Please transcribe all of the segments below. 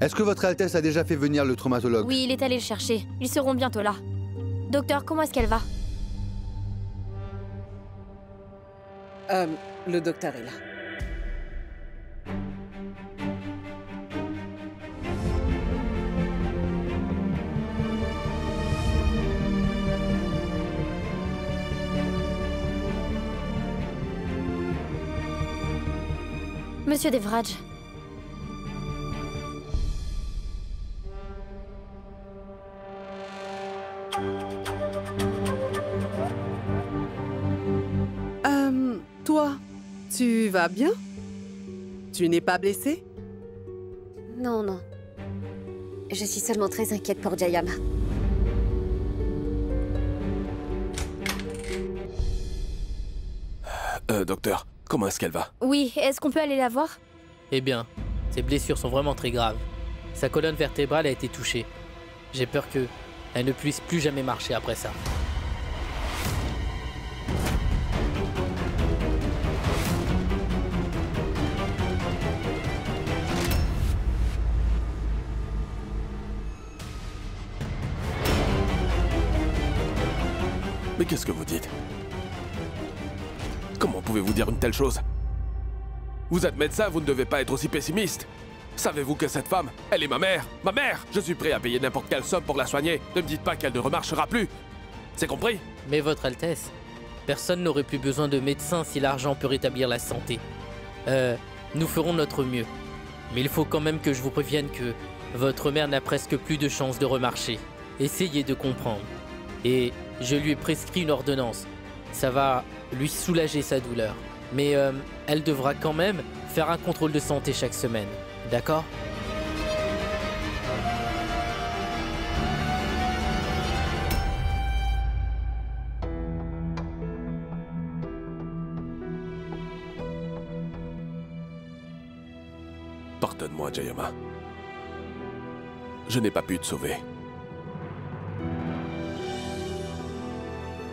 Est-ce que votre Altesse a déjà fait venir le traumatologue? Oui, il est allé le chercher. Ils seront bientôt là. Docteur, comment est-ce qu'elle va? Le docteur est là. Monsieur Devraj. Toi, tu vas bien? Tu n'es pas blessé? Non, non. Je suis seulement très inquiète pour Jayama. Docteur, comment est-ce qu'elle va? Oui, est-ce qu'on peut aller la voir? Eh bien, ses blessures sont vraiment très graves. Sa colonne vertébrale a été touchée. J'ai peur qu'elle ne puisse plus jamais marcher après ça. Mais qu'est-ce que vous dites? Comment pouvez-vous dire une telle chose? Vous êtes médecin, vous ne devez pas être aussi pessimiste. Savez-vous que cette femme, elle est ma mère? Ma mère! Je suis prêt à payer n'importe quelle somme pour la soigner. Ne me dites pas qu'elle ne remarchera plus. C'est compris? Mais votre Altesse, personne n'aurait plus besoin de médecin si l'argent peut rétablir la santé. Nous ferons notre mieux. Mais il faut quand même que je vous prévienne que votre mère n'a presque plus de chance de remarcher. Essayez de comprendre. Et je lui ai prescrit une ordonnance. Ça va lui soulager sa douleur. Mais elle devra quand même faire un contrôle de santé chaque semaine. D'accord? Pardonne-moi, Jayama. Je n'ai pas pu te sauver.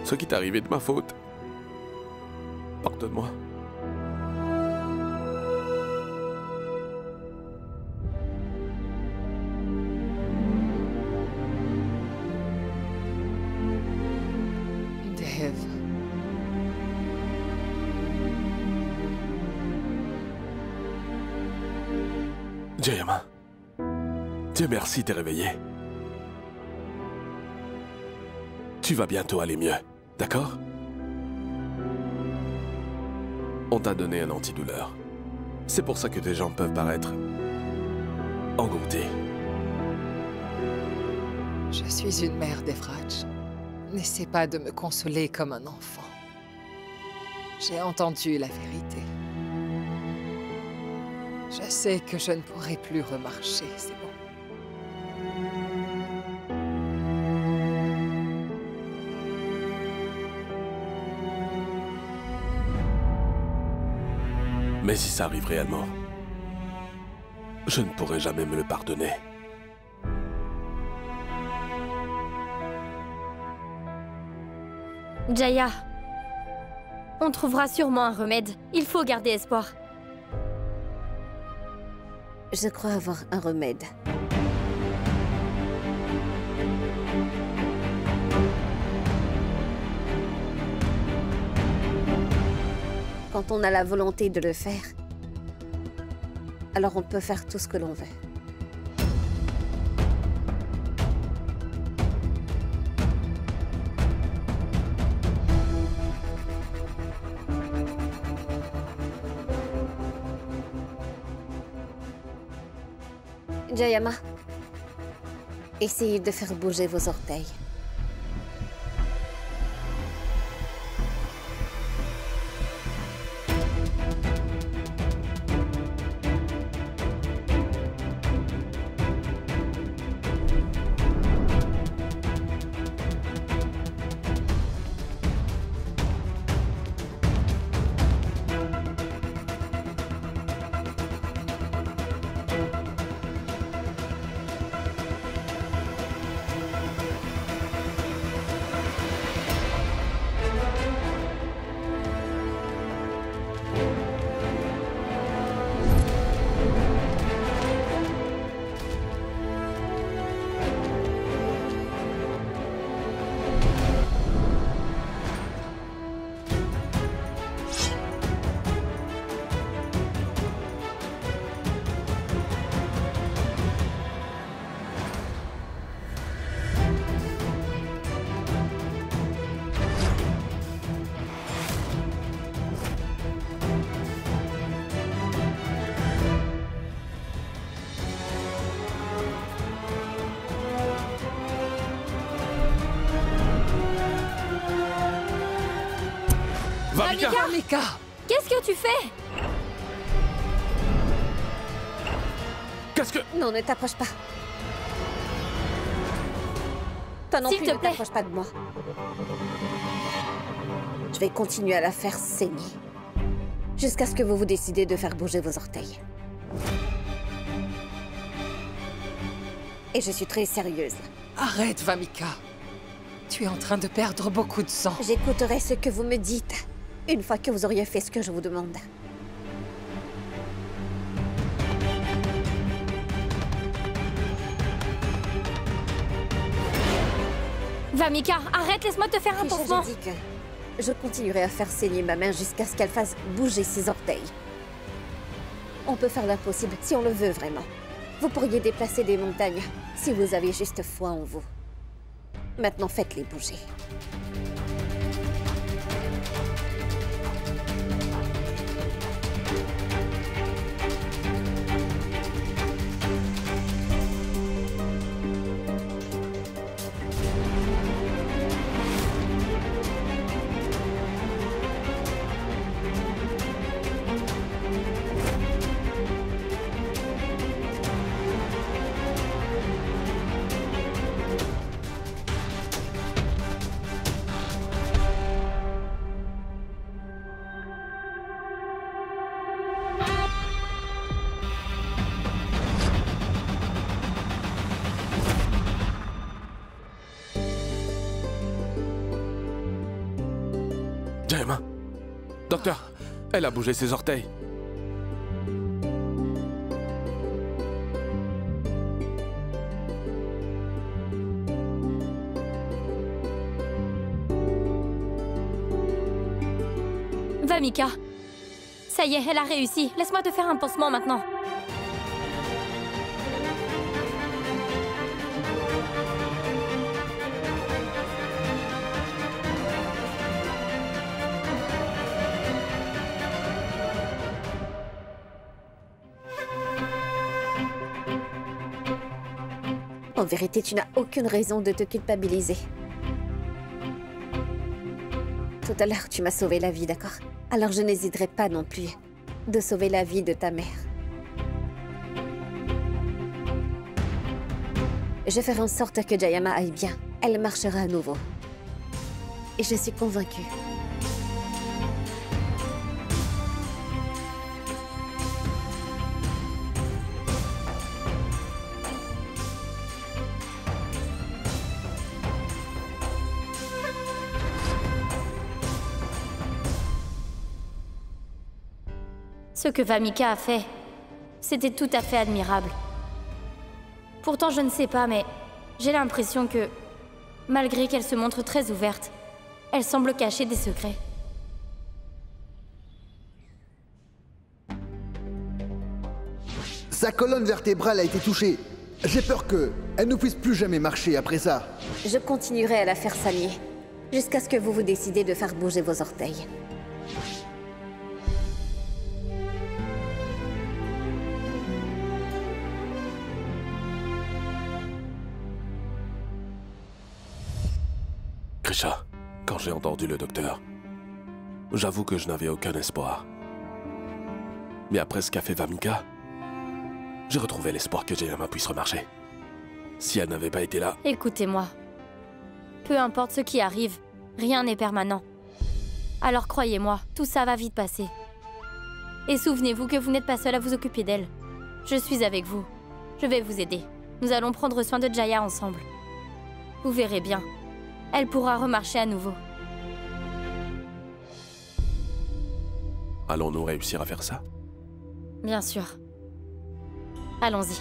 Ce qui t'est arrivé de ma faute. Pardonne-moi. Dev. Jayama. Dieu merci, t'es réveillé. Tu vas bientôt aller mieux, d'accord? On t'a donné un antidouleur. C'est pour ça que tes jambes peuvent paraître engourdies. Je suis une mère, Devraj. N'essaie pas de me consoler comme un enfant. J'ai entendu la vérité. Je sais que je ne pourrai plus remarcher, c'est bon. Mais si ça arrive réellement, je ne pourrai jamais me le pardonner. Jaya, on trouvera sûrement un remède. Il faut garder espoir. Je crois avoir un remède. Quand on a la volonté de le faire, alors on peut faire tout ce que l'on veut. Jayama, essayez de faire bouger vos orteils. Vamika! Vamika! Qu'est-ce que tu fais? Qu'est-ce que... Non, ne t'approche pas. Toi non S'il plus, te ne plaît. t'approche pas de moi. Je vais continuer à la faire saigner. Jusqu'à ce que vous vous décidez de faire bouger vos orteils. Et je suis très sérieuse. Arrête, Vamika. Tu es en train de perdre beaucoup de sang. J'écouterai ce que vous me dites, une fois que vous auriez fait ce que je vous demande. Vamika, arrête, laisse-moi te faire un Déjà, pansement. j'ai dit que je continuerai à faire saigner ma main jusqu'à ce qu'elle fasse bouger ses orteils. On peut faire l'impossible si on le veut vraiment. Vous pourriez déplacer des montagnes si vous aviez juste foi en vous. Maintenant, faites-les bouger. Jaima! Docteur, elle a bougé ses orteils. Vamika. Ça y est, elle a réussi. Laisse-moi te faire un pansement maintenant. En vérité, tu n'as aucune raison de te culpabiliser. Tout à l'heure, tu m'as sauvé la vie, d'accord? Alors je n'hésiterai pas non plus de sauver la vie de ta mère. Je ferai en sorte que Jayama aille bien. Elle marchera à nouveau. Et je suis convaincue. Ce que Vamika a fait, c'était tout à fait admirable. Pourtant, je ne sais pas, mais j'ai l'impression que, malgré qu'elle se montre très ouverte, elle semble cacher des secrets. Sa colonne vertébrale a été touchée. J'ai peur que elle ne puisse plus jamais marcher après ça. Je continuerai à la faire saigner, jusqu'à ce que vous vous décidez de faire bouger vos orteils. Grisha, quand j'ai entendu le docteur, j'avoue que je n'avais aucun espoir. Mais après ce qu'a fait Vamika, j'ai retrouvé l'espoir que Jayama puisse remarcher. Si elle n'avait pas été là... Écoutez-moi. Peu importe ce qui arrive, rien n'est permanent. Alors croyez-moi, tout ça va vite passer. Et souvenez-vous que vous n'êtes pas seul à vous occuper d'elle. Je suis avec vous. Je vais vous aider. Nous allons prendre soin de Jaya ensemble. Vous verrez bien. Elle pourra remarcher à nouveau. Allons-nous réussir à faire ça? Bien sûr. Allons-y.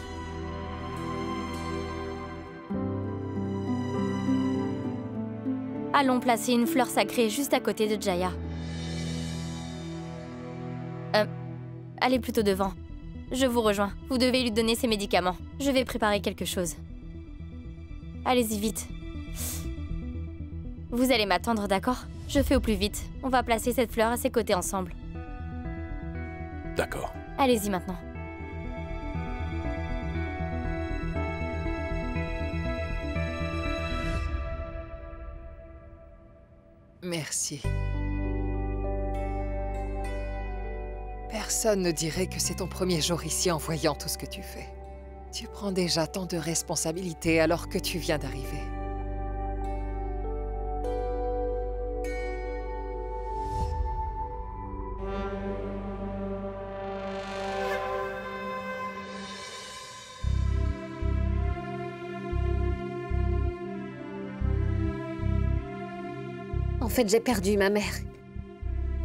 Allons placer une fleur sacrée juste à côté de Jaya. Allez plutôt devant. Je vous rejoins. Vous devez lui donner ses médicaments. Je vais préparer quelque chose. Allez-y vite. Vous allez m'attendre, d'accord? Je fais au plus vite. On va placer cette fleur à ses côtés ensemble. D'accord. Allez-y maintenant. Merci. Personne ne dirait que c'est ton premier jour ici en voyant tout ce que tu fais. Tu prends déjà tant de responsabilités alors que tu viens d'arriver. En fait, j'ai perdu ma mère.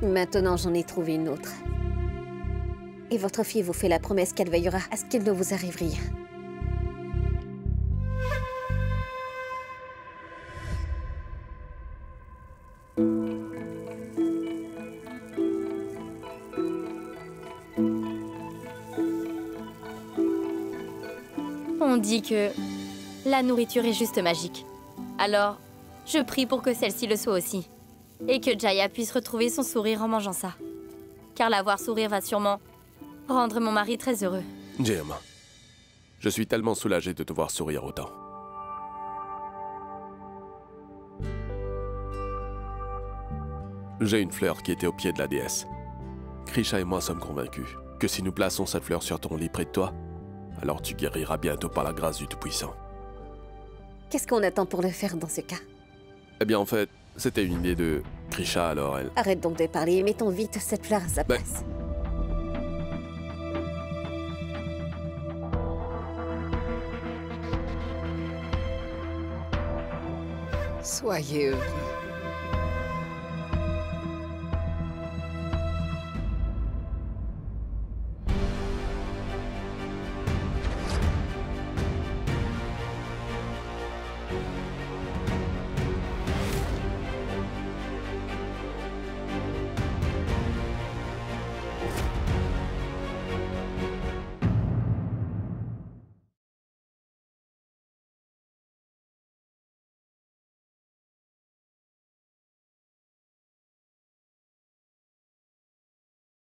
Maintenant, j'en ai trouvé une autre. Et votre fille vous fait la promesse qu'elle veillera à ce qu'il ne vous arrive rien. On dit que la nourriture est juste magique. Alors, je prie pour que celle-ci le soit aussi. Et que Jaya puisse retrouver son sourire en mangeant ça. Car la voir sourire va sûrement rendre mon mari très heureux. Jim, je suis tellement soulagé de te voir sourire autant. J'ai une fleur qui était au pied de la déesse. Krisha et moi sommes convaincus que si nous plaçons cette fleur sur ton lit près de toi, alors tu guériras bientôt par la grâce du Tout-Puissant. Qu'est-ce qu'on attend pour le faire dans ce cas? Eh bien, en fait, c'était une idée de Krisha, alors elle... Arrête donc de parler et mettons vite cette fleur à sa place. Soyez heureux.